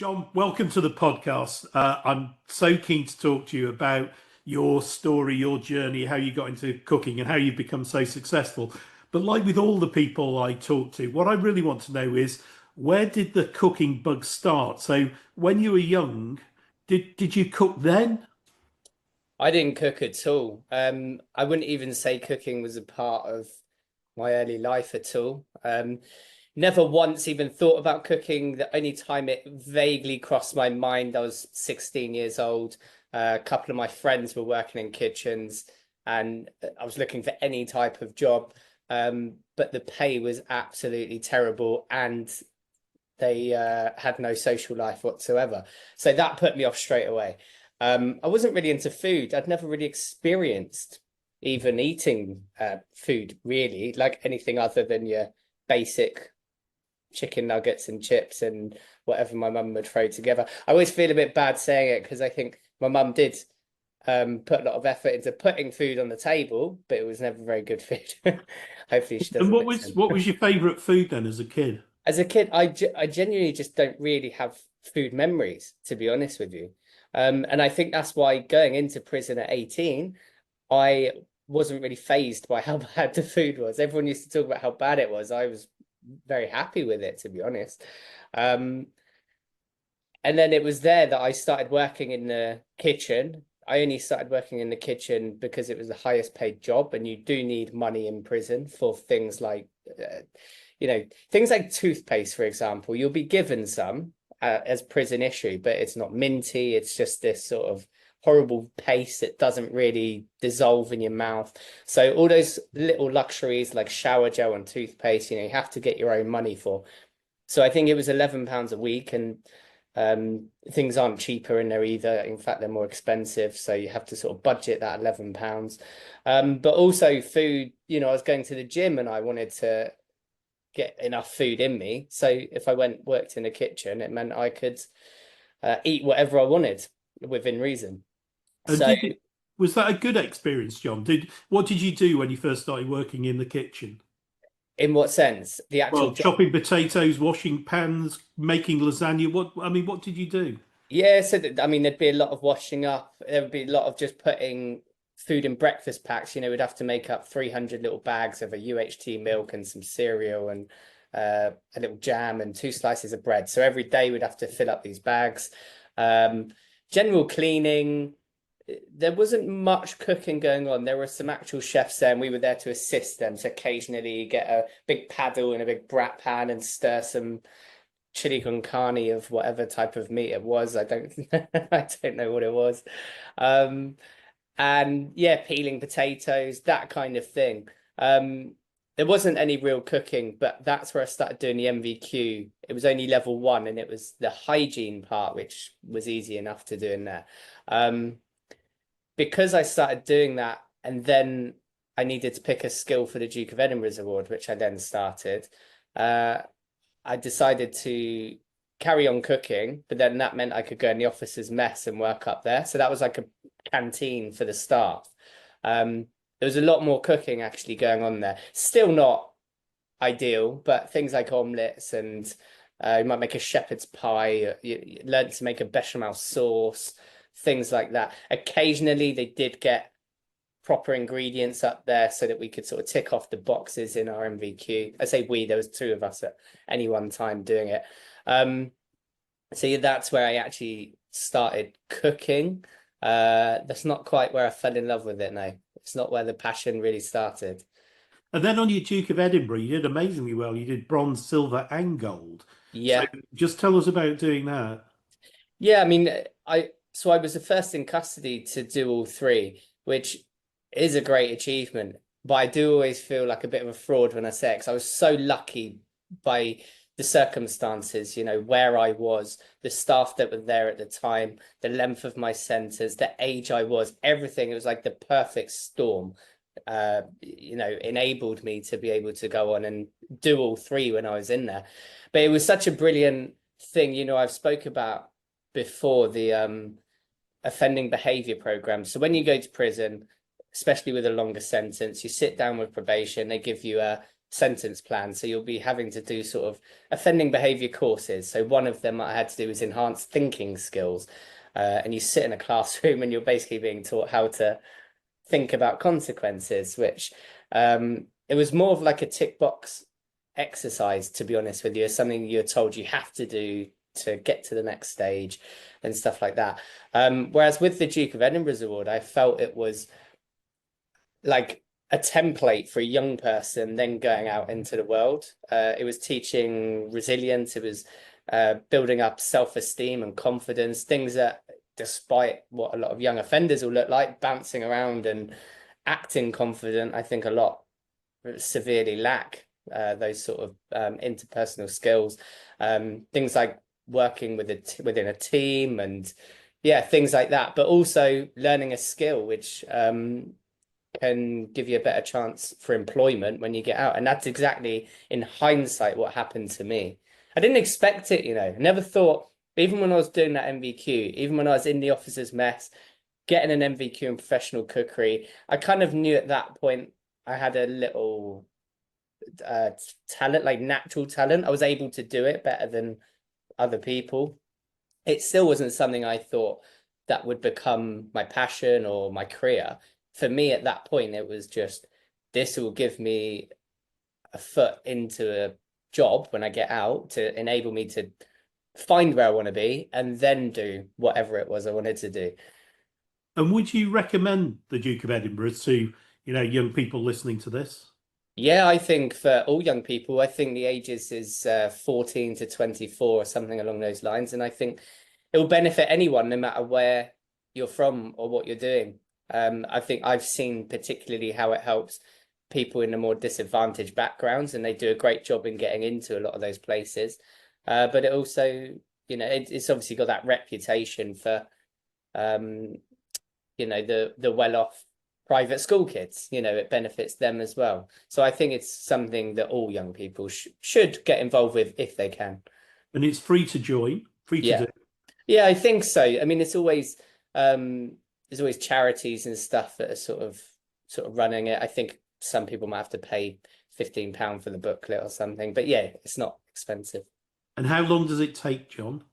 Jon, welcome to the podcast. I'm so keen to talk to you about your story, your journey, how you got into cooking and how you've become so successful. But like with all the people I talk to, what I really want to know is where did the cooking bug start? So when you were young, did you cook then? I didn't cook at all. I wouldn't even say cooking was a part of my early life at all. Never once even thought about cooking. The only time it vaguely crossed my mind, I was 16 years old. A couple of my friends were working in kitchens, and I was looking for any type of job. But the pay was absolutely terrible, and they had no social life whatsoever. So that put me off straight away. I wasn't really into food. I'd never really experienced even eating food, really, like anything other than your basic chicken nuggets and chips and whatever my mum would throw together. I always feel a bit bad saying it because I think my mum did put a lot of effort into putting food on the table, but it was never very good food. Hopefully she And doesn't listen. what was your favourite food then as a kid? As a kid, I genuinely just don't really have food memories, to be honest with you. And I think that's why going into prison at 18, I wasn't really fazed by how bad the food was. Everyone used to talk about how bad it was. I was very happy with it, to be honest. Um, and then it was there that I started working in the kitchen. I only started working in the kitchen because it was the highest paid job, and you do need money in prison for things like, things like toothpaste, for example. You'll be given some as prison issue, but it's not minty. It's just this sort of horrible paste that doesn't really dissolve in your mouth. So all those little luxuries like shower gel and toothpaste, you have to get your own money for. So I think it was £11 a week, and things aren't cheaper in there either. In fact, they're more expensive. So you have to sort of budget that £11. But also food, I was going to the gym and I wanted to get enough food in me. So if I worked in the kitchen, it meant I could eat whatever I wanted within reason. And So was that a good experience, Jon? What did you do when you first started working in the kitchen? in what sense? The actual Well, job? chopping potatoes, washing pans, making lasagna. What did you do? Yeah, so I mean, there'd be a lot of washing up. There would be a lot of just putting food in breakfast packs. We'd have to make up 300 little bags of a UHT milk and some cereal and a little jam and 2 slices of bread. So every day we'd have to fill up these bags. Um, General cleaning. There wasn't much cooking going on. There were some actual chefs there, and we were there to assist them. So occasionally you get a big paddle and a big brat pan and stir some chili con carne of whatever type of meat it was. I don't I don't know what it was. Um, and yeah, peeling potatoes, that kind of thing. There wasn't any real cooking, but that's where I started doing the MVQ. It was only level 1, and it was the hygiene part, which was easy enough to do in there. Because I started doing that, and then I needed to pick a skill for the Duke of Edinburgh's award, which I then started. I decided to carry on cooking, but then that meant I could go in the officer's mess and work up there. So that was like a canteen for the staff. There was a lot more cooking actually going on there. Still not ideal, but things like omelets and you might make a shepherd's pie. You learn to make a bechamel sauce, things like that. Occasionally they did get proper ingredients up there so that we could sort of tick off the boxes in our MVQ. I say we, there was 2 of us at any one time doing it. So yeah, that's where I actually started cooking. That's not quite where I fell in love with it, no. It's not where the passion really started. And then on your Duke of Edinburgh, you did amazingly well. You did bronze, silver, and gold. So Yeah. just tell us about doing that. Yeah, I mean, I was the first in custody to do all 3, which is a great achievement. But I do always feel like a bit of a fraud when I say it, because I was so lucky by the circumstances, where I was, the staff that were there at the time, the length of my sentence, the age I was, everything. It was like the perfect storm, enabled me to be able to go on and do all 3 when I was in there. But it was such a brilliant thing. I've spoke about before the offending behavior program. So when you go to prison, especially with a longer sentence, you sit down with probation, they give you a sentence plan. So you'll be having to do sort of offending behavior courses. So one of them I had to do was enhanced thinking skills. And you sit in a classroom and you're basically being taught how to think about consequences, which it was more of like a tick box exercise, to be honest with you, something you're told you have to do to get to the next stage and stuff like that. Whereas with the Duke of Edinburgh's award, I felt it was like a template for a young person then going out into the world. It was teaching resilience. It was building up self-esteem and confidence, things that, despite what a lot of young offenders will look like, bouncing around and acting confident, I think a lot severely lack those sort of interpersonal skills. Things like working within a team and things like that, but also learning a skill which can give you a better chance for employment when you get out. And that's exactly, in hindsight, what happened to me. I didn't expect it, you know. Never thought, even when I was doing that MVQ, even when I was in the officer's mess, getting an MVQ in professional cookery, I kind of knew at that point I had a little talent, like natural talent. I was able to do it better than other people. It still wasn't something I thought that would become my passion or my career. For me at that point, it was just, this will give me a foot into a job when I get out to enable me to find where I want to be and then do whatever it was I wanted to do. And would you recommend the Duke of Edinburgh to, young people listening to this? Yeah, I think for all young people, I think the ages is 14 to 24 or something along those lines. And I think it will benefit anyone, no matter where you're from or what you're doing. I think I've seen particularly how it helps people in the more disadvantaged backgrounds, and they do a great job in getting into a lot of those places. But it also, it's obviously got that reputation for, the well-off private school kids. It benefits them as well. So I think it's something that all young people should get involved with if they can. And it's free to join, free to do. Yeah, I think so. I mean, it's always there's always charities and stuff that are sort of running it. I think some people might have to pay £15 for the booklet or something, but yeah, it's not expensive. And how long does it take, John?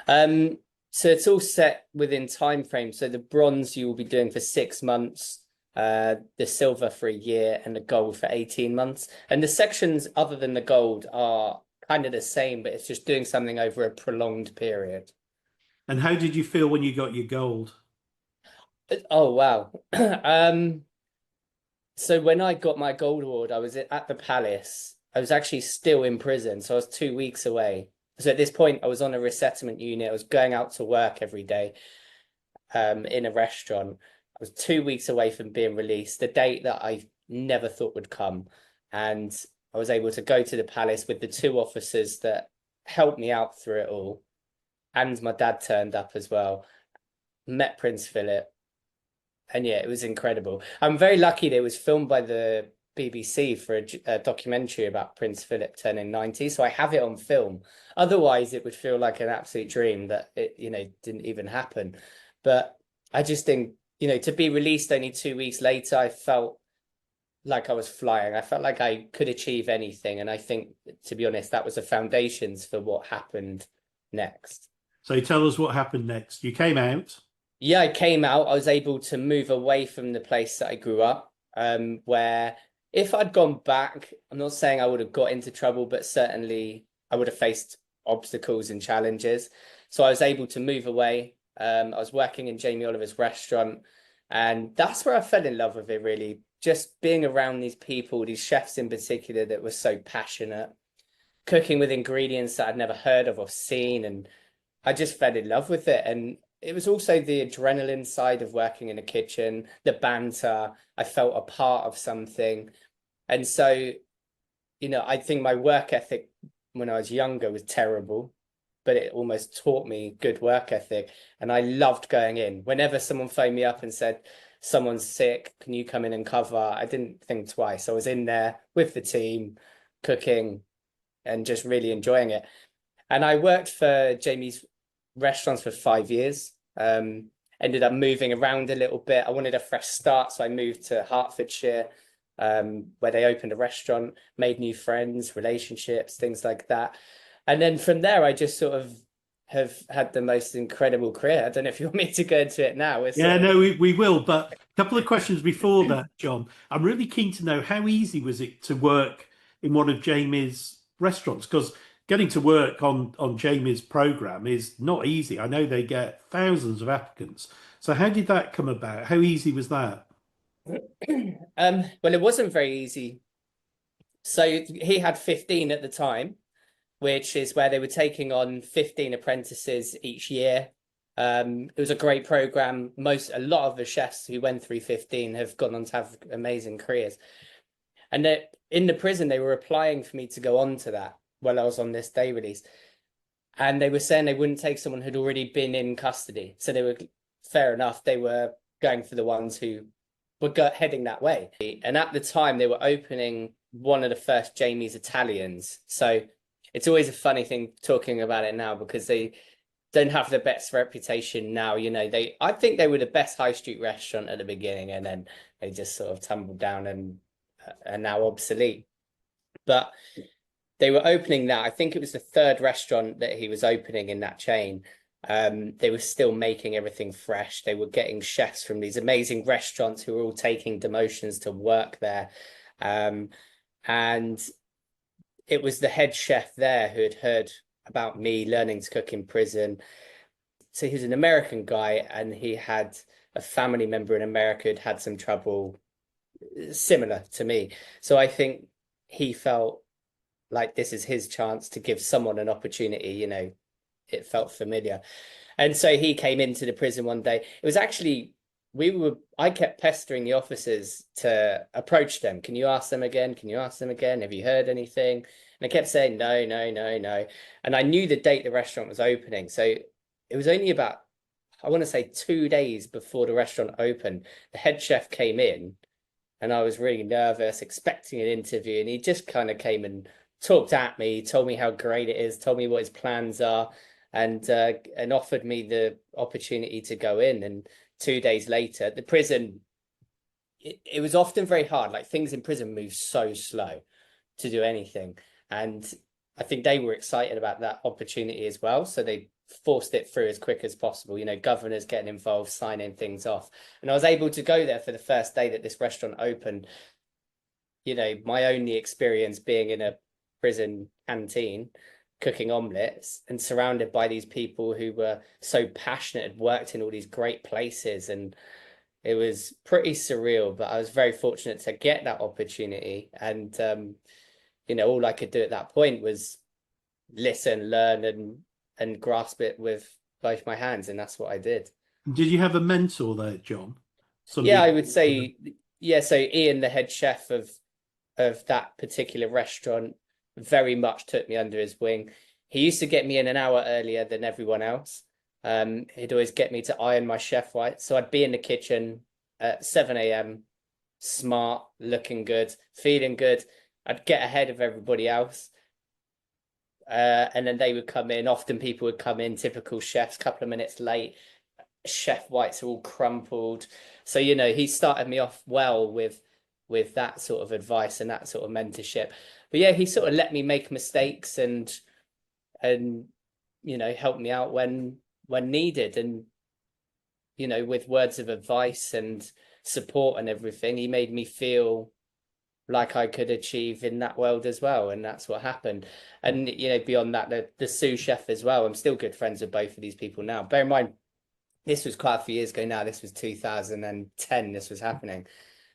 So it's all set within time frame. So the bronze you will be doing for 6 months, the silver for a year, and the gold for 18 months. And the sections other than the gold are kind of the same, but it's just doing something over a prolonged period. And how did you feel when you got your gold? Oh, wow. So when I got my gold award, I was at the palace. I was actually still in prison, so I was 2 weeks away. So at this point, I was on a resettlement unit. I was going out to work every day in a restaurant. I was 2 weeks away from being released, the date that I never thought would come. And I was able to go to the palace with the 2 officers that helped me out through it all. And my dad turned up as well, met Prince Philip. And yeah, it was incredible. I'm very lucky that it was filmed by the BBC for a documentary about Prince Philip turning 90. So I have it on film. Otherwise, it would feel like an absolute dream that it, didn't even happen. But I just think, to be released only 2 weeks later, I felt like I was flying. I felt like I could achieve anything. And I think, to be honest, that was the foundations for what happened next. So tell us what happened next. You came out. Yeah, I came out. I was able to move away from the place that I grew up, where if I'd gone back, I'm not saying I would have got into trouble, but certainly I would have faced obstacles and challenges. So I was able to move away. I was working in Jamie Oliver's restaurant, and that's where I fell in love with it, really. Just being around these people, these chefs in particular, that were so passionate, cooking with ingredients that I'd never heard of or seen, and I just fell in love with it. And it was also the adrenaline side of working in a kitchen, the banter. I felt a part of something. And so, I think my work ethic when I was younger was terrible, but it almost taught me good work ethic. And I loved going in. Whenever someone phoned me up and said, someone's sick, can you come in and cover? I didn't think twice. I was in there with the team, cooking, and just really enjoying it. And I worked for Jamie's restaurants for 5 years. Ended up moving around a little bit. I wanted a fresh start, so I moved to Hertfordshire. where they opened a restaurant, made new friends, relationships, things like that. And then from there, I just sort of have had the most incredible career. I don't know if you want me to go into it now. It's Yeah, no, we will. But a couple of questions before that, John. I'm really keen to know how easy was it to work in one of Jamie's restaurants? Because getting to work on Jamie's program is not easy. I know they get thousands of applicants. So how did that come about? How easy was that? Well, it wasn't very easy. So he had 15 at the time, which is where they were taking on 15 apprentices each year. It was a great program. A lot of the chefs who went through 15 have gone on to have amazing careers. And in the prison, they were applying for me to go on to that while I was on this day release. And they were saying they wouldn't take someone who'd already been in custody. So they were, fair enough, they were going for the ones who were heading that way. And at the time, they were opening one of the first Jamie's Italians. So it's always a funny thing talking about it now because they don't have the best reputation now. You know, I think they were the best high street restaurant at the beginning, and then they just sort of tumbled down and are now obsolete. But they were opening that. I think it was the third restaurant that he was opening in that chain. They were still making everything fresh. They were getting chefs from these amazing restaurants who were all taking demotions to work there. And it was the head chef there who had heard about me learning to cook in prison. So he was an American guy, and he had a family member in America who'd had some trouble similar to me. So I think he felt like this is his chance to give someone an opportunity. You know, it felt familiar. And so he came into the prison one day. It was actually, I kept pestering the officers to approach them. Can you ask them again? Can you ask them again? Have you heard anything? And I kept saying, no, no, no, no. And I knew the date the restaurant was opening. So it was only about, I want to say 2 days before the restaurant opened, the head chef came in, and I was really nervous, expecting an interview. And he just kind of came and talked at me, told me how great it is, told me what his plans are, and offered me the opportunity to go in. And 2 days later, the prison, it was often very hard. Like, things in prison move so slow to do anything. And I think they were excited about that opportunity as well. So they forced it through as quick as possible, you know, governors getting involved, signing things off. And I was able to go there for the first day that this restaurant opened. You know, my only experience being in a prison canteen, cooking omelets, and surrounded by these people who were so passionate, had worked in all these great places. And it was pretty surreal, but I was very fortunate to get that opportunity. And, you know, all I could do at that point was listen, learn, and grasp it with both my hands. And that's what I did. Did you have a mentor there, John? Yeah, I Somebody? would say, yeah. So Ian, the head chef of that particular restaurant, very much took me under his wing. He used to get me in an hour earlier than everyone else. He'd always get me to iron my chef white. So I'd be in the kitchen at 7 a.m., smart, looking good, feeling good. I'd get ahead of everybody else. And then they would come in. Often people would come in, typical chefs, a couple of minutes late. Chef whites are all crumpled. So, you know, he started me off well with that sort of advice and that sort of mentorship. But yeah, he sort of let me make mistakes and you know, help me out when needed. And, you know, with words of advice and support and everything, he made me feel like I could achieve in that world as well. And that's what happened. And, you know, beyond that, the sous chef as well, I'm still good friends with both of these people now. Bear in mind, this was quite a few years ago now. This was 2010, this was happening.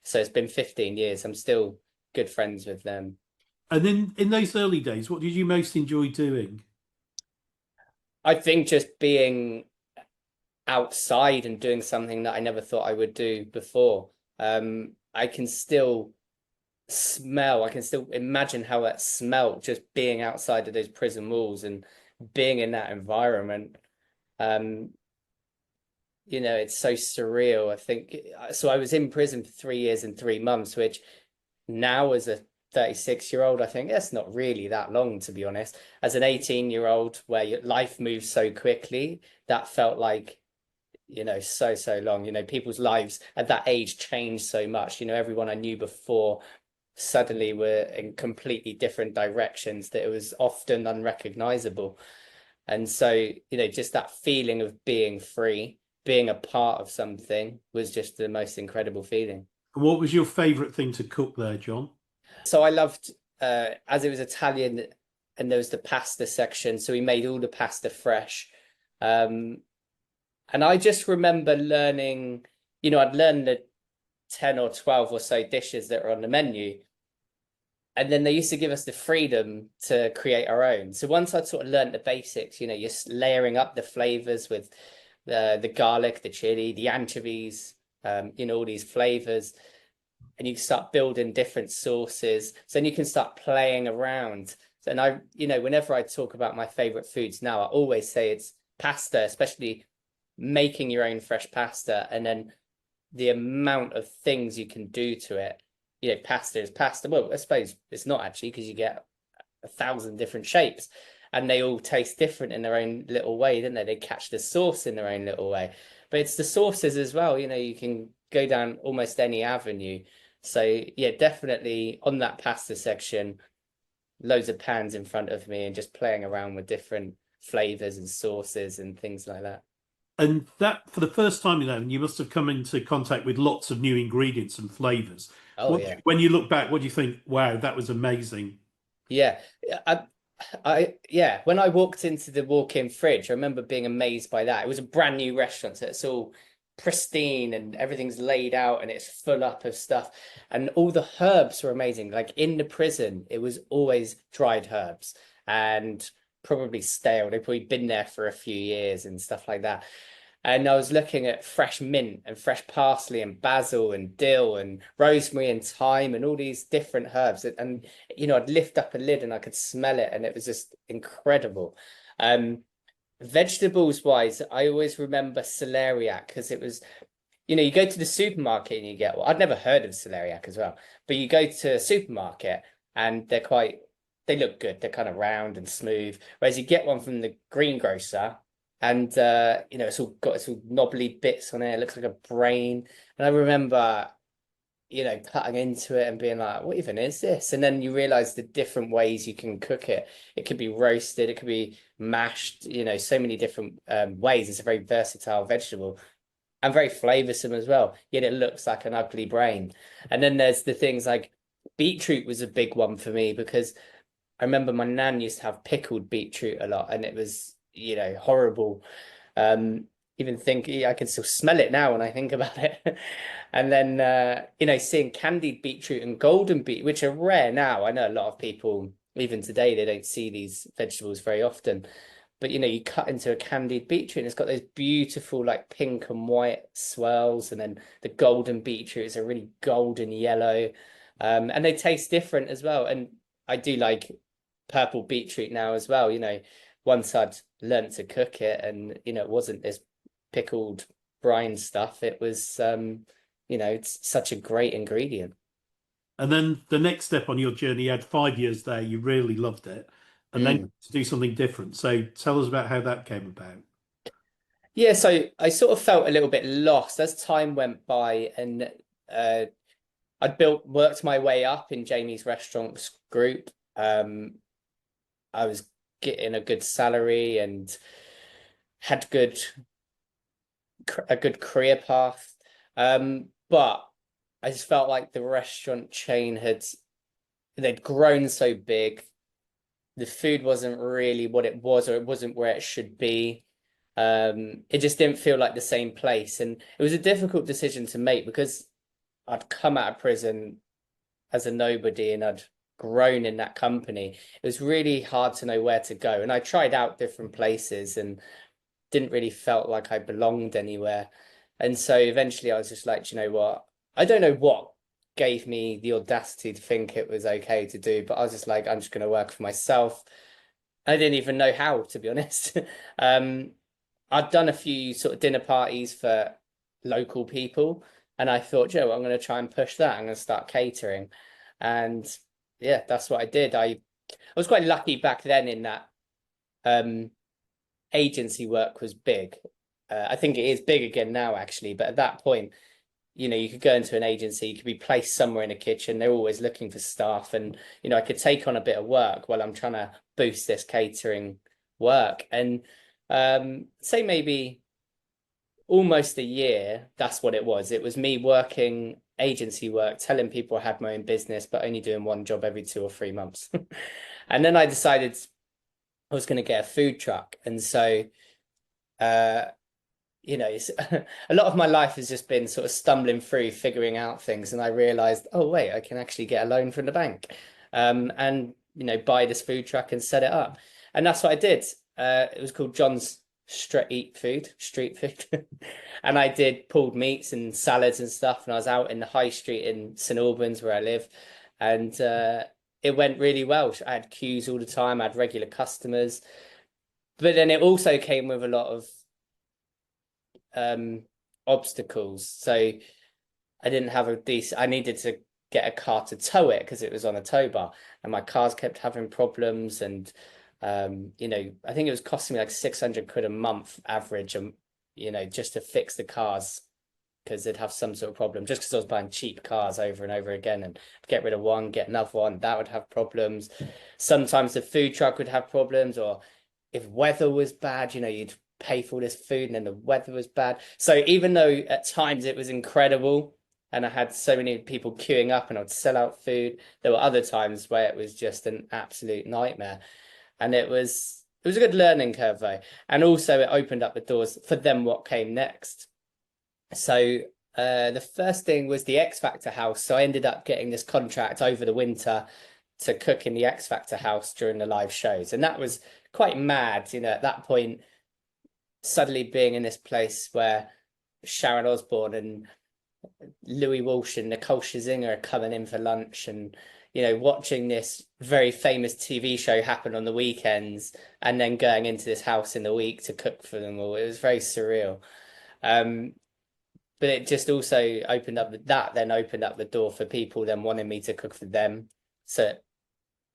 So it's been 15 years. I'm still good friends with them. And then in those early days, what did you most enjoy doing? I think just being outside and doing something that I never thought I would do before. I can still smell, I can still imagine how that smelled, just being outside of those prison walls and being in that environment. You know, it's so surreal. I think so. I was in prison for 3 years and 3 months, which now as a 36-year-old, I think that's not really that long, to be honest. As an 18-year-old, where your life moves so quickly, that felt like, you know, so long. You know, people's lives at that age changed so much. You know, everyone I knew before suddenly were in completely different directions that it was often unrecognizable. And so, you know, just that feeling of being free, being a part of something was just the most incredible feeling. And what was your favorite thing to cook there, John? So I loved, as it was Italian and there was the pasta section, so we made all the pasta fresh. Um, and I just remember learning, you know, I'd learned the 10 or 12 or so dishes that were on the menu. And then they used to give us the freedom to create our own. So once I'd sort of learned the basics, you know, you're layering up the flavors with the garlic, the chili, the anchovies, you know, all these flavors, and you start building different sauces. So then you can start playing around. And I, you know, whenever I talk about my favorite foods now, I always say it's pasta, especially making your own fresh pasta, and then the amount of things you can do to it. You know, pasta is pasta. Well, I suppose it's not actually, because you get 1,000 different shapes and they all taste different in their own little way, don't they? They catch the sauce in their own little way. But it's the sauces as well. You know, you can go down almost any avenue. So yeah, definitely on that pasta section, loads of pans in front of me and just playing around with different flavors and sauces and things like that. And that, for the first time, you must have come into contact with lots of new ingredients and flavors. Oh yeah. When you look back, what do you think? Wow, that was amazing. Yeah. Yeah, when I walked into the walk-in fridge, I remember being amazed by that. It was a brand new restaurant, so it's all pristine and everything's laid out and it's full up of stuff. And all the herbs were amazing. Like in the prison, it was always dried herbs and probably stale. They'd probably been there for a few years and stuff like that. And I was looking at fresh mint and fresh parsley and basil and dill and rosemary and thyme and all these different herbs. And you know, I'd lift up a lid and I could smell it, and it was just incredible. Vegetables wise, I always remember celeriac, because it was, you know, you go to the supermarket and you get, well, I'd never heard of celeriac as well, but you go to a supermarket and they look good. They're kind of round and smooth. Whereas you get one from the greengrocer, and you know, it's all knobbly bits on it. It looks like a brain. And I remember, you know, cutting into it and being like, what even is this? And then you realize the different ways you can cook it. It could be roasted, it could be mashed, you know, so many different ways. It's a very versatile vegetable and very flavoursome as well. Yet it looks like an ugly brain. And then there's the things like beetroot was a big one for me, because I remember my nan used to have pickled beetroot a lot, and it was, you know, horrible. Even think I can still smell it now when I think about it. And then you know, seeing candied beetroot and golden beet, which are rare now. I know a lot of people, even today, they don't see these vegetables very often. But you know, you cut into a candied beetroot and it's got those beautiful like pink and white swirls, and then the golden beetroot is a really golden yellow. And they taste different as well. And I do like purple beetroot now as well. You know, once I'd learnt to cook it, and you know, it wasn't this pickled brine stuff. It was you know, it's such a great ingredient. And then the next step on your journey, you had 5 years there, you really loved it, and then to do something different. So tell us about how that came about. Yeah, so I sort of felt a little bit lost as time went by, and worked my way up in Jamie's restaurants group. I was getting a good salary and had a good career path. But I just felt like the restaurant chain they'd grown so big. The food wasn't really what it was, or it wasn't where it should be. It just didn't feel like the same place. And it was a difficult decision to make, because I'd come out of prison as a nobody and I'd grown in that company. It was really hard to know where to go. And I tried out different places and didn't really felt like I belonged anywhere. And so eventually I was just like, you know what? I don't know what gave me the audacity to think it was okay to do, but I was just like, I'm just going to work for myself. I didn't even know how, to be honest. I'd done a few sort of dinner parties for local people, and I thought, Joe, I'm going to try and push that. I'm going to start catering. And yeah, that's what I did. I was quite lucky back then in that agency work was big. I think it is big again now, actually. But at that point, you know, you could go into an agency, you could be placed somewhere in a kitchen. They're always looking for staff, and you know, I could take on a bit of work while I'm trying to boost this catering work. And say maybe almost a year, that's what it was. It was me working agency work, telling people I had my own business, but only doing one job every 2 or 3 months. And then I decided I was going to get a food truck. And so, you know, a lot of my life has just been sort of stumbling through, figuring out things. And I realized, oh, wait, I can actually get a loan from the bank, and, you know, buy this food truck and set it up. And that's what I did. It was called John's Street Food. And I did pulled meats and salads and stuff. And I was out in the high street in St Albans, where I live. And it went really well. I had queues all the time. I had regular customers. But then it also came with a lot of obstacles. So I didn't have a decent, I needed to get a car to tow it because it was on a tow bar, and my cars kept having problems. And you know, I think it was costing me like 600 quid a month average, you know, just to fix the cars, because they'd have some sort of problem, just because I was buying cheap cars over and over again, and get rid of one, get another one, that would have problems. Sometimes the food truck would have problems, or if weather was bad, you know, you'd pay for all this food and then the weather was bad. So even though at times it was incredible and I had so many people queuing up and I'd sell out food, there were other times where it was just an absolute nightmare. And it was a good learning curve, though. And also it opened up the doors for them what came next. So the first thing was the X Factor house. So I ended up getting this contract over the winter to cook in the X Factor house during the live shows. And that was quite mad, you know, at that point, suddenly being in this place where Sharon Osbourne and Louis Walsh and Nicole Scherzinger are coming in for lunch, and you know, watching this very famous TV show happen on the weekends, and then going into this house in the week to cook for them all. It was very surreal. But it just also opened up then opened up the door for people then wanting me to cook for them. So it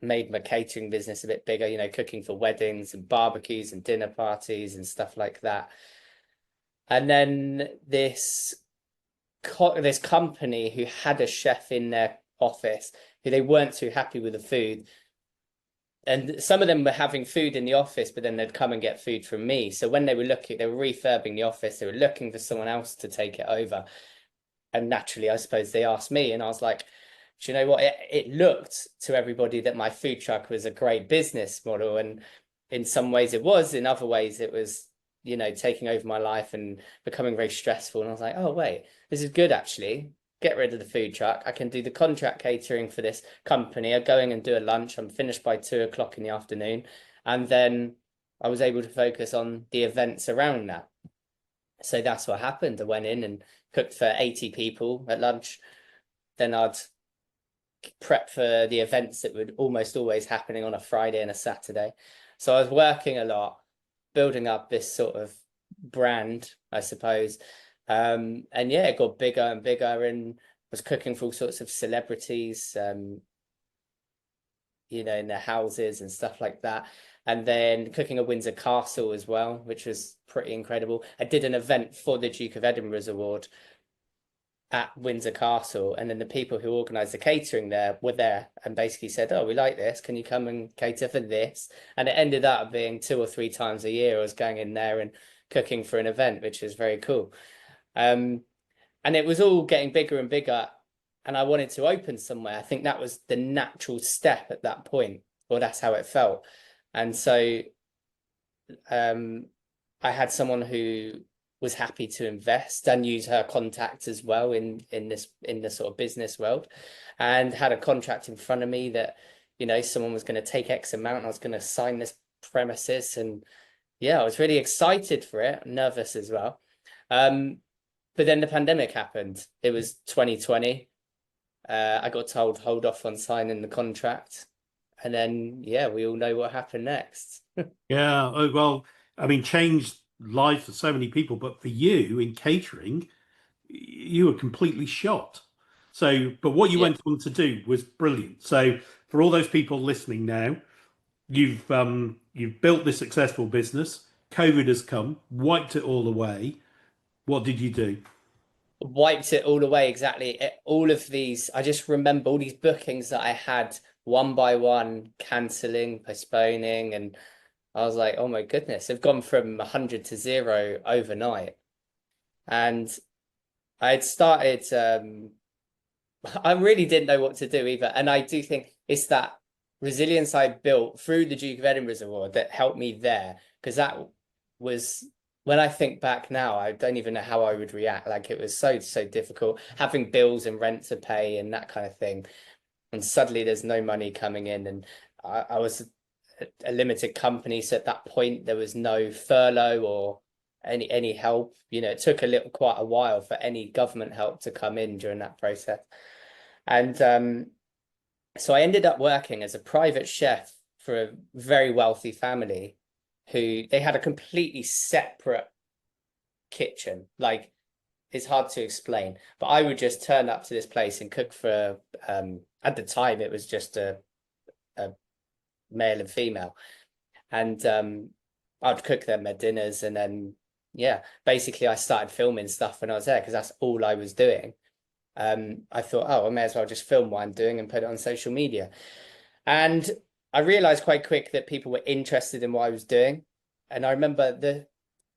made my catering business a bit bigger, you know, cooking for weddings and barbecues and dinner parties and stuff like that. And then this company who had a chef in their office who they weren't too happy with the food. And some of them were having food in the office, but then they'd come and get food from me. So when they were refurbing the office, they were looking for someone else to take it over. And naturally, I suppose they asked me, and I was like, do you know what? It looked to everybody that my food truck was a great business model. And in some ways it was, in other ways it was, you know, taking over my life and becoming very stressful. And I was like, oh, wait, this is good, actually. Get rid of the food truck. I can do the contract catering for this company. I'm going and do a lunch. I'm finished by 2 o'clock in the afternoon. And then I was able to focus on the events around that. So that's what happened. I went in and cooked for 80 people at lunch. Then I'd prep for the events that would almost always happening on a Friday and a Saturday. So I was working a lot, building up this sort of brand, I suppose. And yeah, it got bigger and bigger, and was cooking for all sorts of celebrities, you know, in their houses and stuff like that. And then cooking at Windsor Castle as well, which was pretty incredible. I did an event for the Duke of Edinburgh's award at Windsor Castle, and then the people who organised the catering there were there and basically said, oh, we like this, can you come and cater for this? And it ended up being 2 or 3 times a year I was going in there and cooking for an event, which was very cool. And it was all getting bigger and bigger, and I wanted to open somewhere. I think that was the natural step at that point, or that's how it felt. And so I had someone who was happy to invest and use her contacts as well in the sort of business world, and had a contract in front of me that, you know, someone was going to take X amount and I was going to sign this premises. And yeah, I was really excited for it, nervous as well. But then the pandemic happened. It was 2020. I got told hold off on signing the contract, and then yeah, we all know what happened next. Yeah, oh, well, I mean, changed life for so many people, but for you in catering, you were completely shot. So, but what you Yeah. went on to do was brilliant. So, for all those people listening now, you've built this successful business, COVID has come, wiped it all away. What did you do? Wiped it all away, exactly. All of these, I just remember all these bookings that I had one by one, cancelling, postponing, and I was like, oh my goodness, they've gone from 100 to 0 overnight. And I had started, I really didn't know what to do either. And I do think it's that resilience I built through the Duke of Edinburgh's Award that helped me there. Because that was, when I think back now, I don't even know how I would react. Like it was so, so difficult having bills and rent to pay and that kind of thing. And suddenly there's no money coming in. And I was a limited company. So at that point, there was no furlough or any help. You know, it took quite a while for any government help to come in during that process. And so I ended up working as a private chef for a very wealthy family who they had a completely separate kitchen. Like it's hard to explain, but I would just turn up to this place and cook for at the time it was just a male and female, and I'd cook them their dinners, and then yeah, basically I started filming stuff when I was there because that's all I was doing. I thought, oh, I may as well just film what I'm doing and put it on social media. And I realized quite quick that people were interested in what I was doing. And I remember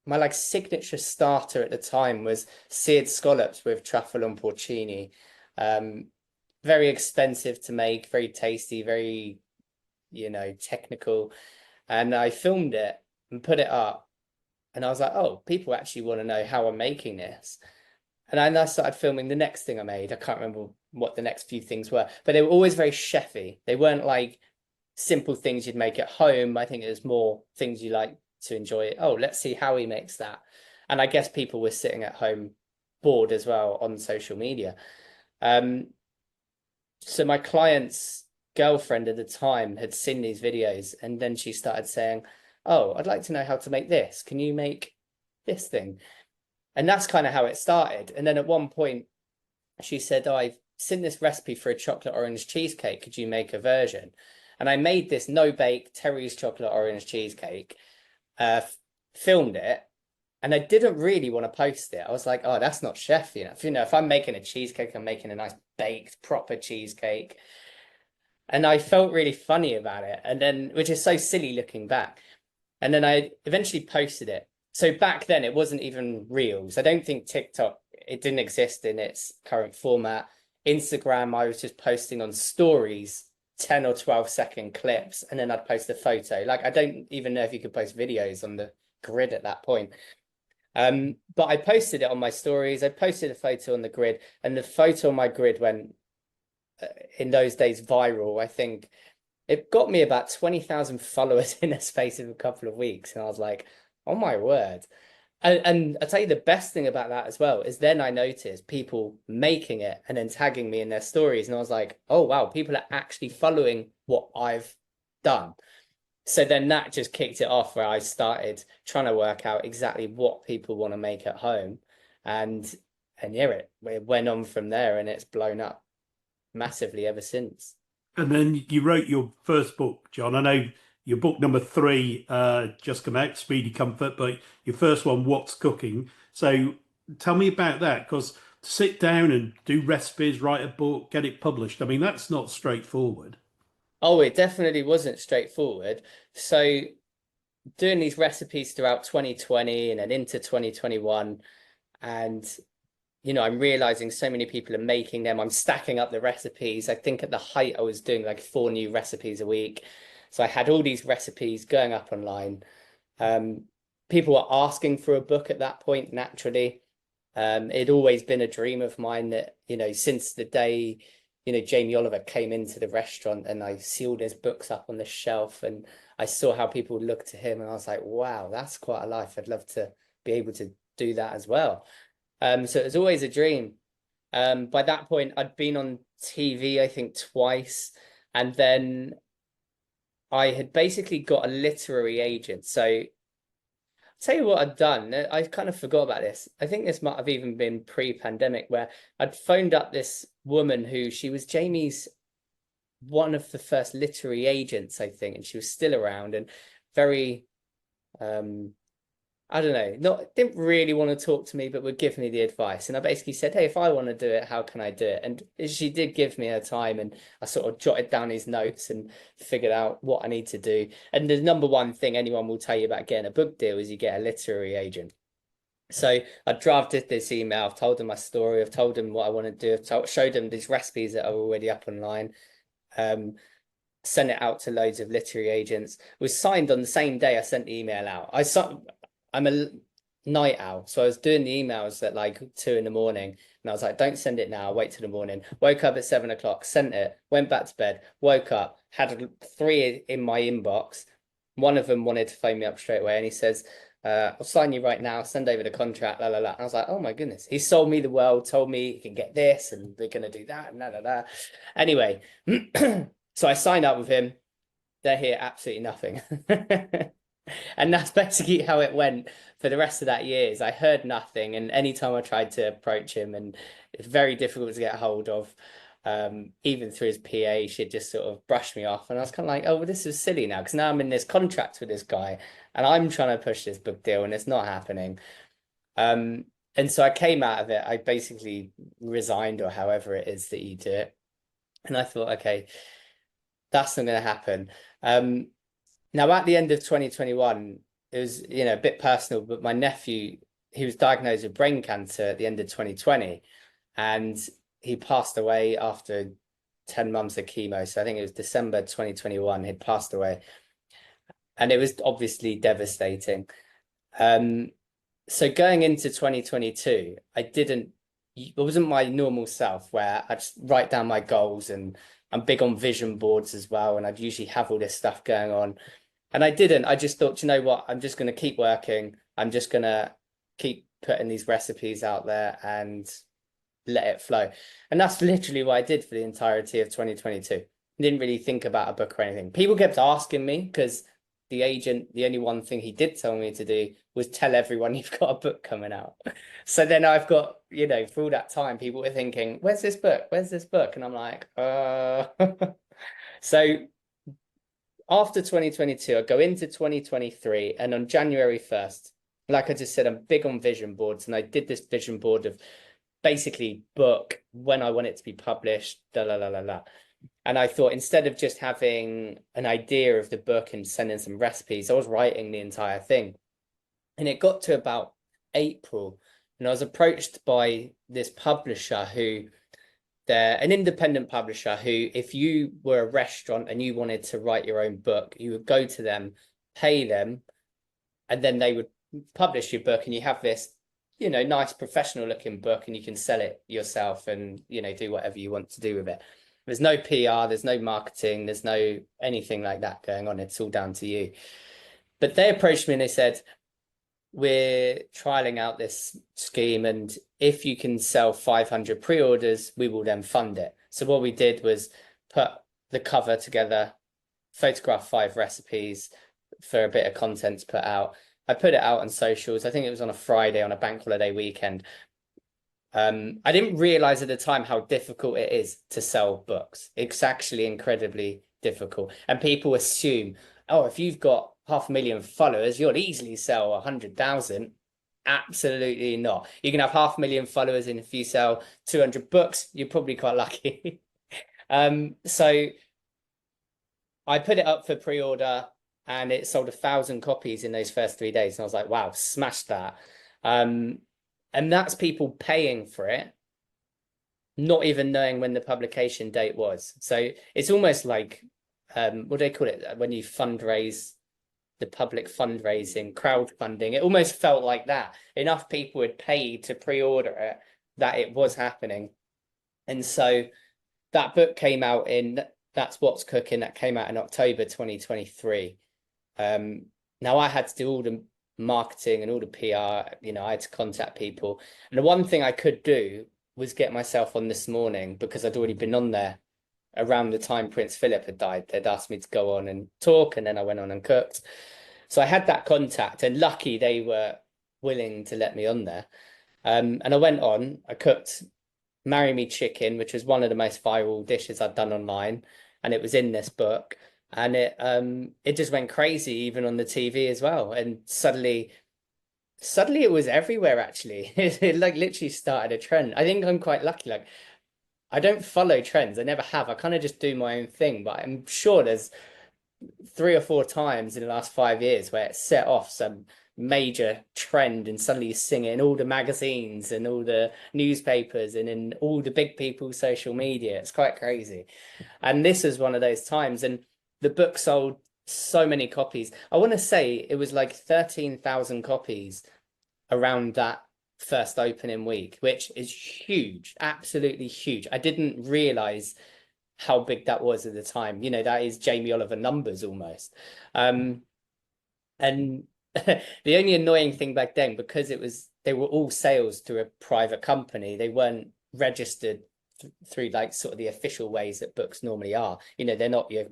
my like signature starter at the time was seared scallops with truffle and porcini. Very expensive to make, very tasty, very, you know, technical. And I filmed it and put it up. And I was like, oh, people actually want to know how I'm making this. And then I started filming the next thing I made. I can't remember what the next few things were, but they were always very chefy. They weren't like simple things you'd make at home. I think it was more things you like to enjoy. Oh, let's see how he makes that. And I guess people were sitting at home bored as well on social media. So my client's girlfriend at the time had seen these videos, and then she started saying, oh, I'd like to know how to make this. Can you make this thing? And that's kind of how it started. And then at one point, she said, oh, I've seen this recipe for a chocolate orange cheesecake. Could you make a version? And I made this no-bake Terry's chocolate orange cheesecake, filmed it, and I didn't really want to post it. I was like, oh, that's not chef enough. You know, if I'm making a cheesecake, I'm making a nice baked, proper cheesecake. And I felt really funny about it. And then, which is so silly looking back. And then I eventually posted it. So back then it wasn't even Reels. I don't think TikTok, it didn't exist in its current format. Instagram, I was just posting on stories, 10 or 12-second clips, and then I'd post a photo. Like, I don't even know if you could post videos on the grid at that point. But I posted it on my stories. I posted a photo on the grid, and the photo on my grid went, in those days, viral. I think it got me about 20,000 followers in a space of a couple of weeks. And I was like, oh my word. And I'll tell you the best thing about that as well is then I noticed people making it and then tagging me in their stories. And I was like, oh, wow, people are actually following what I've done. So then that just kicked it off where I started trying to work out exactly what people want to make at home. And yeah, it went on from there, and it's blown up massively ever since. And then you wrote your first book, John. I know your book number 3 just come out, Speedy Comfort, but your first one, What's Cooking? So tell me about that, because to sit down and do recipes, write a book, get it published, I mean, that's not straightforward. Oh, it definitely wasn't straightforward. So doing these recipes throughout 2020 and then into 2021, and you know, I'm realizing so many people are making them. I'm stacking up the recipes. I think at the height I was doing like 4 new recipes a week. So I had all these recipes going up online. People were asking for a book at that point, naturally. It'd always been a dream of mine that, you know, since the day, you know, Jamie Oliver came into the restaurant and I see all his books up on the shelf and I saw how people looked to him and I was like, wow, that's quite a life. I'd love to be able to do that as well. So it was always a dream. By that point, I'd been on TV, I think twice, and then I had basically got a literary agent. So I'll tell you what I'd done. I kind of forgot about this. I think this might have even been pre-pandemic, where I'd phoned up this woman who she was Jamie's one of the first literary agents, I think, and she was still around and very I don't know, didn't really want to talk to me, but would give me the advice. And I basically said, hey, if I want to do it, how can I do it? And she did give me her time, and I sort of jotted down his notes and figured out what I need to do. And the number one thing anyone will tell you about getting a book deal is you get a literary agent. So I drafted this email, I've told them my story, I've told them what I want to do, showed them these recipes that are already up online. Sent it out to loads of literary agents. It was signed on the same day I sent the email out. I'm a night owl, so I was doing the emails at like 2 in the morning, and I was like, don't send it now, wait till the morning. Woke up at 7 o'clock, sent it, went back to bed, woke up, had 3 in my inbox. One of them wanted to phone me up straight away, and he says, I'll sign you right now, send over the contract, la la la. And I was like, oh my goodness, he sold me the world, told me you can get this and we're gonna do that and la la la. Anyway, so I signed up with him. They're here absolutely nothing. And that's basically how it went for the rest of that year. Is I heard nothing, and anytime I tried to approach him, and it's very difficult to get hold of, even through his PA, she'd just sort of brush me off, and I was kind of like, oh, well, this is silly now, because now I'm in this contract with this guy, and I'm trying to push this book deal, and it's not happening. And so I came out of it. I basically resigned, or however it is that you do it, and I thought, okay, that's not going to happen. Now, at the end of 2021, it was, a bit personal, but my nephew, he was diagnosed with brain cancer at the end of 2020, and he passed away after 10 months of chemo. So I think it was December 2021, he'd passed away. And it was obviously devastating. So going into 2022, it wasn't my normal self, where I just write down my goals, and I'm big on vision boards as well. And I'd usually have all this stuff going on. And I didn't. I just thought, you know what? I'm just going to keep working. I'm just going to keep putting these recipes out there and let it flow. And that's literally what I did for the entirety of 2022. I didn't really think about a book or anything. People kept asking me, because the agent, the only one thing he did tell me to do was tell everyone you've got a book coming out. So then I've got, for all that time, people were thinking, where's this book? Where's this book? And I'm like, So after 2022, I go into 2023, and on January 1st, like I just said, I'm big on vision boards, and I did this vision board of basically book, when I want it to be published, da la la la la. And I thought, instead of just having an idea of the book and sending some recipes, I was writing the entire thing. And it got to about April, and I was approached by this publisher who, they're an independent publisher who, if you were a restaurant and you wanted to write your own book, you would go to them, pay them, and then they would publish your book, and you have this, nice professional looking book, and you can sell it yourself and, do whatever you want to do with it. There's no PR, there's no marketing, there's no anything like that going on. It's all down to you. But they approached me and they said, we're trialing out this scheme, and if you can sell 500 pre-orders, we will then fund it. So what we did was put the cover together, photograph 5 recipes for a bit of content to put out. I put it out on socials. I think it was on a Friday on a bank holiday weekend. I didn't realize at the time how difficult it is to sell books. It's actually incredibly difficult. And people assume, oh, if you've got 500,000 followers, you'll easily sell 100,000. Absolutely not. You can have 500,000 followers, and if you sell 200 books, you're probably quite lucky. So I put it up for pre-order, and it sold 1,000 copies in those first 3 days. And I was like, wow, smashed that. And that's people paying for it, not even knowing when the publication date was. So it's almost like, what do they call it? When you fundraise, the public fundraising, crowdfunding, it almost felt like that. Enough people had paid to pre-order it that it was happening. And so that book came out That's What's Cooking, that came out in October 2023. Now I had to do all the marketing and all the PR, I had to contact people. And the one thing I could do was get myself on This Morning, because I'd already been on there around the time Prince Philip had died. They'd asked me to go on and talk, and then I went on and cooked. So I had that contact, and lucky they were willing to let me on there. And I went on, I cooked Marry Me Chicken, which was one of the most viral dishes I'd done online, and it was in this book. And it just went crazy, even on the TV as well. And suddenly suddenly it was everywhere actually. It like literally started a trend. I think I'm quite lucky. Like I don't follow trends. I never have. I kind of just do my own thing, but I'm sure there's 3 or 4 times in the last 5 years where it set off some major trend and suddenly you sing it in all the magazines and all the newspapers and in all the big people's social media. It's quite crazy. And this is one of those times. And the book sold so many copies. I want to say it was like 13,000 copies around that first opening week, which is huge, absolutely huge. I didn't realize how big that was at the time. You know, that is Jamie Oliver numbers almost. And the only annoying thing back then, because they were all sales through a private company, they weren't registered through like sort of the official ways that books normally are. You know, they're not your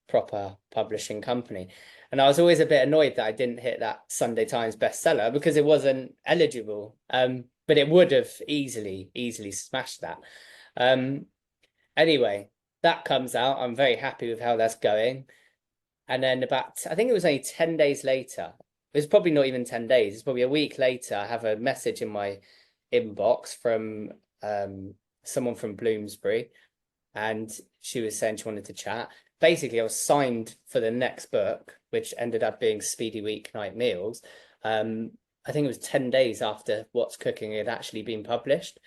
proper publishing company. And I was always a bit annoyed that I didn't hit that Sunday Times bestseller because it wasn't eligible. But it would have easily smashed that. Anyway, that comes out. I'm very happy with how that's going. And then I think it was only 10 days later. It was probably not even 10 days. It's probably a week later. I have a message in my inbox from someone from Bloomsbury. And she was saying she wanted to chat. Basically, I was signed for the next book, which ended up being Speedy Weeknight Meals. I think it was 10 days after What's Cooking had actually been published.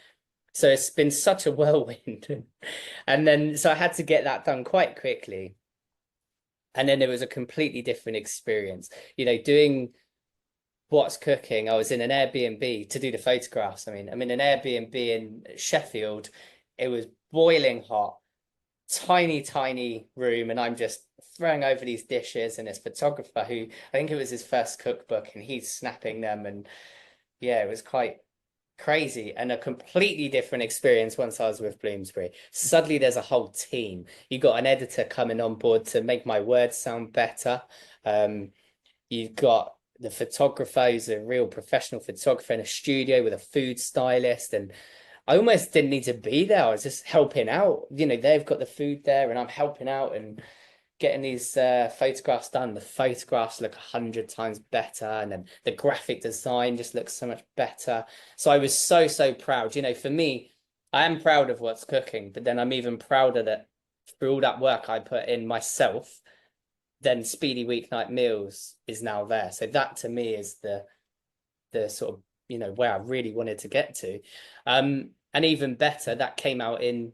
So it's been such a whirlwind. And then, so I had to get that done quite quickly. And then it was a completely different experience. You know, doing What's Cooking, I was in an Airbnb to do the photographs. I mean, I'm in an Airbnb in Sheffield. It was boiling hot, tiny room, and I'm just throwing over these dishes, and this photographer who I think it was his first cookbook, and he's snapping them. And yeah, it was quite crazy and a completely different experience once I was with Bloomsbury. Suddenly there's a whole team. You got an editor coming on board to make my words sound better. You've got the photographer who's a real professional photographer in a studio with a food stylist. And I almost didn't need to be there. I was just helping out. You know, they've got the food there and I'm helping out and getting these photographs done. The photographs look 100 times better, and then the graphic design just looks so much better. So I was so proud. You know, for me, I am proud of What's Cooking, but then I'm even prouder that through all that work I put in myself, then Speedy Weeknight Meals is now there. So that to me is the sort of, you know, where I really wanted to get to. And even better, that came out in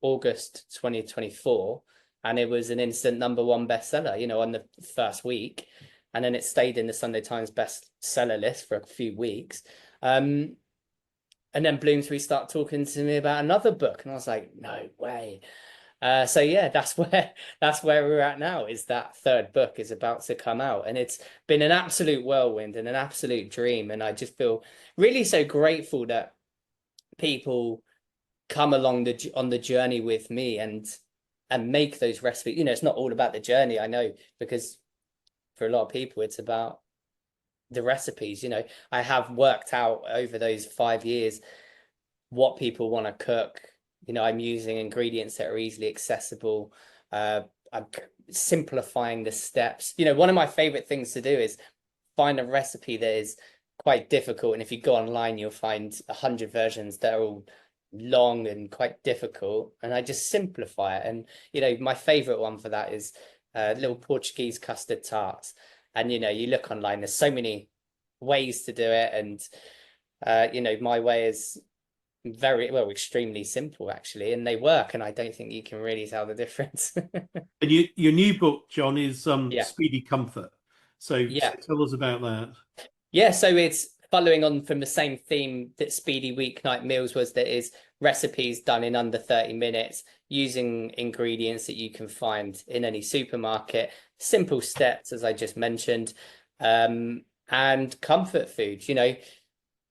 August 2024. And it was an instant #1 bestseller, you know, on the first week. And then it stayed in the Sunday Times bestseller list for a few weeks. And then Bloomsbury started talking to me about another book. And I was like, no way. So yeah, that's where we're at now, is that third book is about to come out. And it's been an absolute whirlwind and an absolute dream. And I just feel really so grateful that people come along on the journey with me and make those recipes. You know, it's not all about the journey, I know, because for a lot of people, it's about the recipes. You know, I have worked out over those 5 years what people want to cook. You know, I'm using ingredients that are easily accessible. I'm simplifying the steps. You know, one of my favorite things to do is find a recipe that is quite difficult. And if you go online, you'll find 100 versions that are all long and quite difficult, and I just simplify it. And you know, my favorite one for that is little Portuguese custard tarts. And you know, you look online, there's so many ways to do it, and you know, my way is very well extremely simple actually, and they work, and I don't think you can really tell the difference. And your new book, John, is Yeah, Speedy Comfort. So yeah. tell us about that. Yeah, so it's following on from the same theme that Speedy Weeknight Meals was, that is recipes done in under 30 minutes using ingredients that you can find in any supermarket, simple steps, as I just mentioned, and comfort food. You know,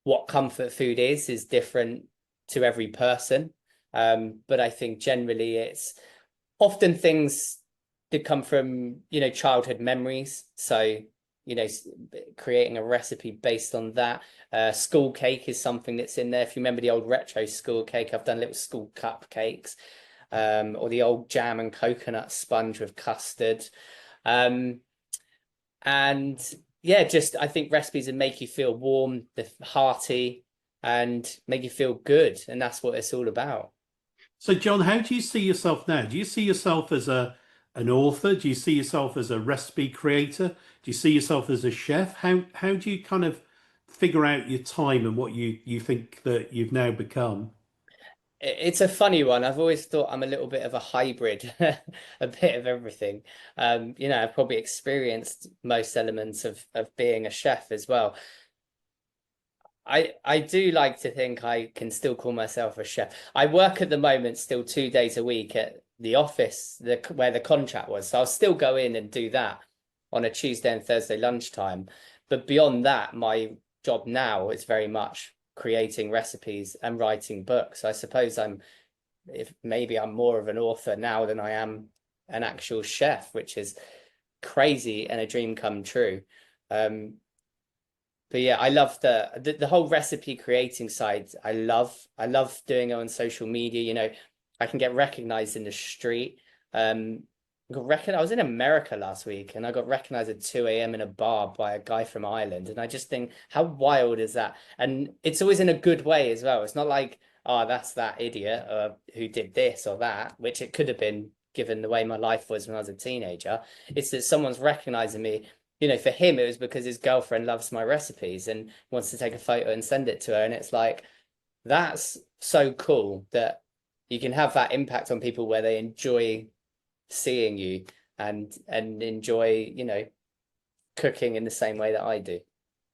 what comfort food is different to every person. But I think generally it's often things that come from, you know, childhood memories. So you know, creating a recipe based on that. School cake is something that's in there. If you remember the old retro school cake, I've done little school cupcakes, or the old jam and coconut sponge with custard. And yeah, just I think recipes that make you feel warm, hearty, and make you feel good, and that's what it's all about. So, John, how do you see yourself now? Do you see yourself as a an author? Do you see yourself as a recipe creator? Do you see yourself as a chef? How do you kind of figure out your time and what you think that you've now become? It's a funny one. I've always thought I'm a little bit of a hybrid, a bit of everything. I've probably experienced most elements of being a chef as well. I do like to think I can still call myself a chef. I work at the moment still 2 days a week at the office, where the contract was. So I'll still go in and do that on a Tuesday and Thursday lunchtime. But beyond that, my job now is very much creating recipes and writing books. I suppose if maybe I'm more of an author now than I am an actual chef, which is crazy and a dream come true. But yeah, I love the whole recipe creating side. I love doing it on social media. I can get recognized in the street. I was in America last week and I got recognized at 2 a.m. in a bar by a guy from Ireland. And I just think, how wild is that? And it's always in a good way as well. It's not like, oh, that's that idiot who did this or that, which it could have been given the way my life was when I was a teenager. It's that someone's recognizing me. For him, it was because his girlfriend loves my recipes and wants to take a photo and send it to her. And it's like, that's so cool that you can have that impact on people where they enjoy seeing you and enjoy, cooking in the same way that I do.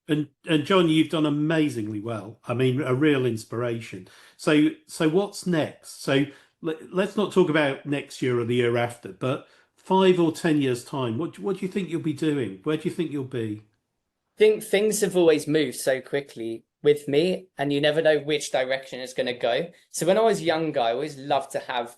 And John, you've done amazingly well. I mean, a real inspiration. So what's next? So let's not talk about next year or the year after, but 5 or 10 years time, what do you think you'll be doing? Where do you think you'll be? Think things have always moved so quickly with me, and you never know which direction it's going to go. So when I was younger, I always loved to have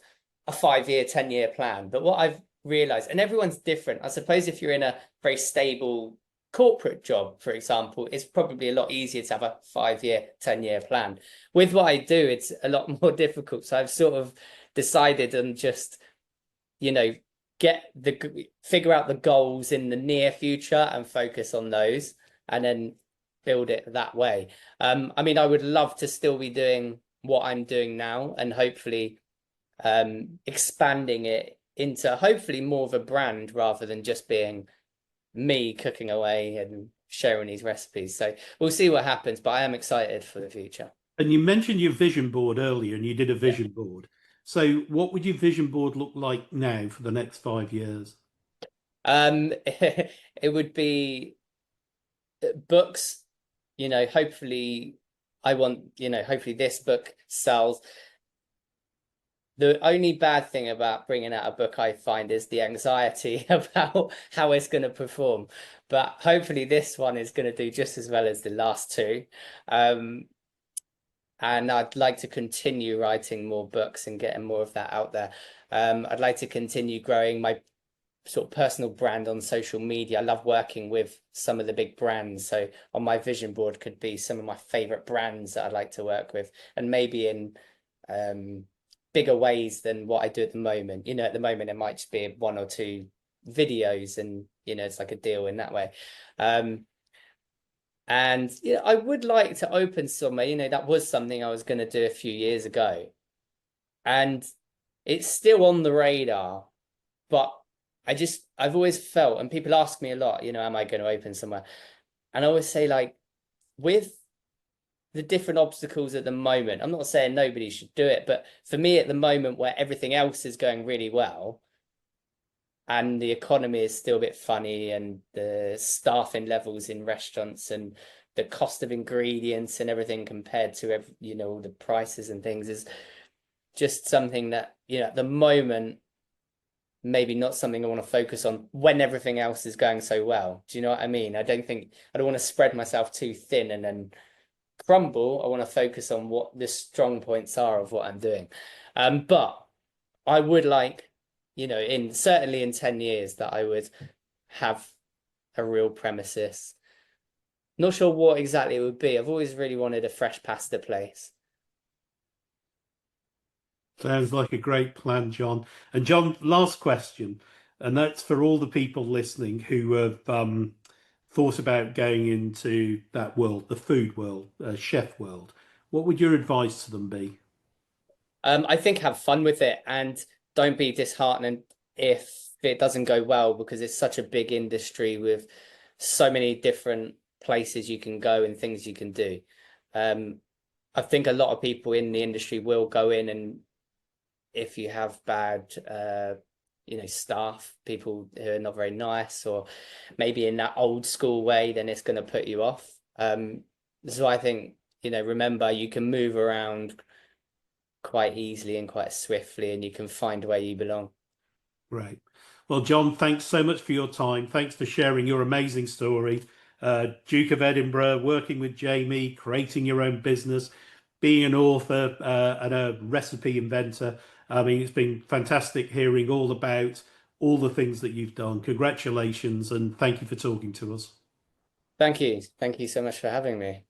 a 5 year, 10 year plan. But what I've realized, and everyone's different, I suppose if you're in a very stable corporate job, for example, it's probably a lot easier to have a 5 year, 10 year plan. With what I do, it's a lot more difficult. So I've sort of decided on just, you know, figure out the goals in the near future and focus on those and then build it that way. I mean, I would love to still be doing what I'm doing now and hopefully expanding it into hopefully more of a brand rather than just being me cooking away and sharing these recipes. So we'll see what happens, but I am excited for the future. And you mentioned your vision board earlier, and you did a Yeah. vision board. So what would your vision board look like now for the next 5 years? It would be books, hopefully hopefully this book sells. The only bad thing about bringing out a book I find is the anxiety about how it's going to perform. But hopefully this one is going to do just as well as the last two. And I'd like to continue writing more books and getting more of that out there. I'd like to continue growing my sort of personal brand on social media. I love working with some of the big brands. So on my vision board could be some of my favorite brands that I'd like to work with, and maybe in bigger ways than what I do at the moment. At the moment it might just be 1 or 2 videos, and it's like a deal in that way. And I would like to open somewhere. That was something I was going to do a few years ago, and it's still on the radar, but I've always felt, and people ask me a lot, am I going to open somewhere? And I always say, like, with the different obstacles at the moment, I'm not saying nobody should do it, but for me at the moment where everything else is going really well and the economy is still a bit funny and the staffing levels in restaurants and the cost of ingredients and everything compared to all the prices and things is just something that at the moment maybe not something I want to focus on when everything else is going so well. Do you know what I mean? I don't want to spread myself too thin and then crumble. I want to focus on what the strong points are of what I'm doing. But I would like, certainly in 10 years that I would have a real premises. Not sure what exactly it would be. I've always really wanted a fresh pasta place. Sounds like a great plan, John. And John, last question, and that's for all the people listening who have thought about going into that world, the food world, chef world, what would your advice to them be? I think have fun with it and don't be disheartened if it doesn't go well, because it's such a big industry with so many different places you can go and things you can do. I think a lot of people in the industry will go in, and if you have bad staff, people who are not very nice, or maybe in that old school way, then it's going to put you off. So I think, remember, you can move around quite easily and quite swiftly, and you can find where you belong. Right. Well, Jon, thanks so much for your time. Thanks for sharing your amazing story. Duke of Edinburgh, working with Jamie, creating your own business, being an author and a recipe inventor. I mean, it's been fantastic hearing all about all the things that you've done. Congratulations, and thank you for talking to us. Thank you. Thank you so much for having me.